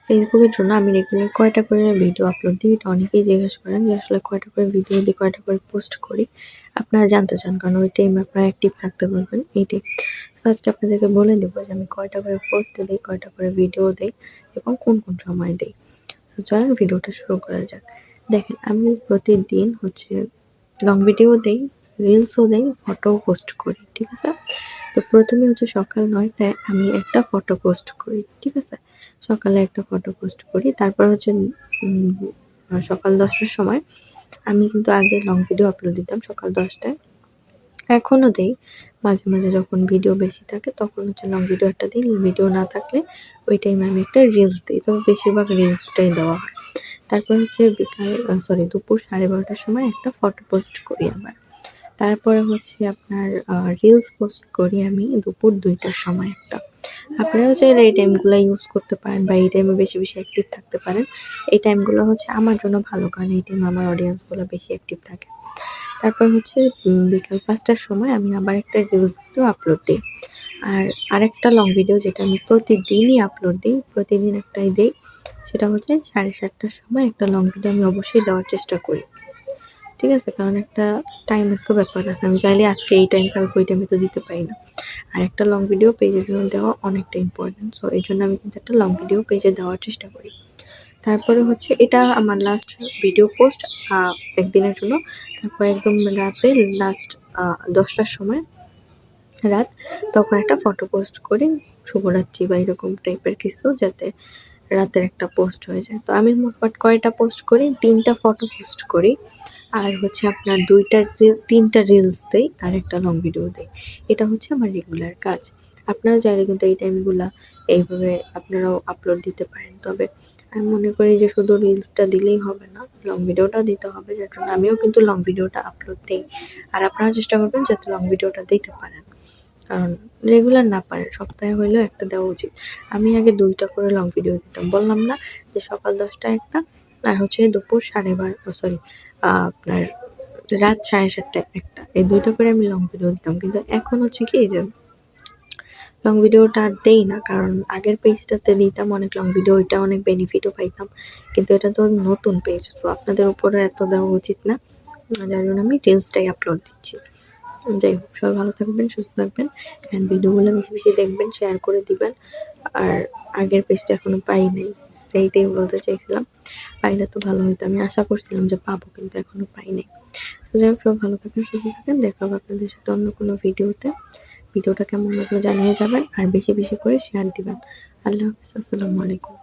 ফেসবুকের জন্য আমি রেগুলার কয়টা করে ভিডিও আপলোড দিই, এটা অনেকেই জিজ্ঞেস করেন যে আসলে কয়টা করে ভিডিও দিই, কয়টা করে পোস্ট করি। আপনারা জানতে চান কারণ ওই টাইমে আপনারা অ্যাক্টিভ থাকতে পারবেন এইটাই। তো আজকে আপনাদেরকে বলে দেব যে আমি কয়টা করে পোস্ট দিই, কয়টা করে ভিডিও দেই এবং কোন কোন সময় দেই। তো চলেন ভিডিওটা শুরু করা যাক। দেখেন আমি প্রতিদিন হচ্ছে লং ভিডিও দেই, রিলসও দেই, ফটোও পোস্ট করি। ঠিক আছে? তো প্রথমে হচ্ছে সকাল ৯টায় আমি একটা ফটো পোস্ট করি। ঠিক আছে? সকালে একটা ফটো পোস্ট করি। তারপর হচ্ছে সকাল ১০টার সময় আমি কিন্তু আগে লং ভিডিও আপলোড দিতাম সকাল ১০টায়। এখনো দেই। মাঝে, মাঝে যখন ভিডিও বেশি থাকে তখন হচ্ছে লং ভিডিও একটা দিই। ভিডিও না থাকলে ওই টাইমে আমি একটা রিলস দিই। তবে বেশিরভাগ রিলসটাই দেওয়া হয়। তারপর হচ্ছে দুপুর 12:30টার সময় একটা ফটো পোস্ট করি আবার। তারপরে হচ্ছে আপনার রিলস পোস্ট করি আমি দুপুর ২টার সময় একটা। আপনারাও চাইলে এই টাইমগুলো ইউজ করতে পারেন বা এই টাইমে বেশি, বেশি অ্যাক্টিভ থাকতে পারেন। এই টাইমগুলো হচ্ছে আমার জন্য ভালো কারণ এই টাইমে আমার অডিয়েন্সগুলো বেশি অ্যাক্টিভ থাকে। তারপর হচ্ছে বিকাল ৫টার সময় আমি আবার একটা রিলস ভিডিও আপলোড দিই। আর আরেকটা লং ভিডিও যেটা আমি প্রতিদিনই আপলোড দিই, প্রতিদিন একটাই দেই। সেটা হচ্ছে ৭:৩০টার সময় একটা লং ভিডিও আমি অবশ্যই দেওয়ার চেষ্টা করি। ঠিক আছে? কারণ একটা টাইমের তো ব্যাপার আছে। আমি চাইলে আজকে এই টাইম কালকে ওই টাইমে তো দিতে পারি না। আর একটা লং ভিডিও পেজের জন্য দেওয়া অনেকটা ইম্পর্টেন্ট। সো এইজন্য আমি কিন্তু একটা লং ভিডিও পেজে দেওয়ার চেষ্টা করি। তারপরে হচ্ছে এটা আমার লাস্ট ভিডিও পোস্ট একদিনের জন্য। তারপর একদম রাতে লাস্ট ১০টার সময় রাত তখন একটা ফটো পোস্ট করি শুভরাত্রি বা এরকম টাইপের কিছু যাতে রাতের একটা পোস্ট হয়ে যায়। তো আমি মোটমাট কয়টা পোস্ট করি? ৩টা ফটো পোস্ট করি। আর হচ্ছে আপনার ৩টা রিলস দেই আর একটা লং ভিডিও দেই। এটা হচ্ছে আমার রেগুলার কাজ। আপনারা চাইলে কিন্তু এই টাইমগুলা এইভাবে আপনারাও আপলোড দিতে পারেন। তবে আমি মনে করি যে শুধু রিলসটা দিলেই হবে না, লং ভিডিওটাও দিতে হবে। যার জন্য আমিও কিন্তু লং ভিডিওটা আপলোড দেই। আর আপনারা চেষ্টা করবেন যাতে লং ভিডিওটা দিতে পারেন। কারণ রেগুলার না পারেন, সপ্তাহে হইলেও একটা দেওয়া উচিত। আমি আগে ২টা করে লং ভিডিও দিতাম। বললাম না যে সকাল ১০টায় একটা আর হচ্ছে দুপুর ১২:৩০ সরি আপনার রাত ৭:৩০টায় একটা। এই ২টা করে আমি লং ভিডিও দিতাম। কিন্তু এখন হচ্ছে কি যে লং ভিডিওটা আর দেই না। কারণ আগের পেজটাতে দিতাম অনেক লং ভিডিও, ওইটা অনেক বেনিফিটও পাইতাম। কিন্তু এটা তো নতুন পেজ। সো আপনাদের উপরে এত দেওয়া উচিত না। যার জন্য আমি রিলসটাই আপলোড দিচ্ছি। যাই হোক, সবাই ভালো থাকবেন, সুস্থ থাকবেন অ্যান্ড ভিডিওগুলো বেশি, বেশি দেখবেন, শেয়ার করে দিবেন। আর আগের পেজটা এখনো পাই নাই। এইটাই বলতে চাইছিলাম। পাইলে তো ভালো হইতো। আমি আশা করছিলাম যে পাবো কিন্তু এখনো পাই নাই। তো যাই হোক, সবাই ভালো থাকবেন, সুস্থ থাকবেন। দেখা হবে আপনাদের সাথে অন্য কোনো ভিডিওতে। ভিডিওটা কেমন লাগলো জানিয়ে যাবেন আর বেশি, বেশি করে শেয়ার দিবেন। আল্লাহ হাফেজ। আসসালামু আলাইকুম।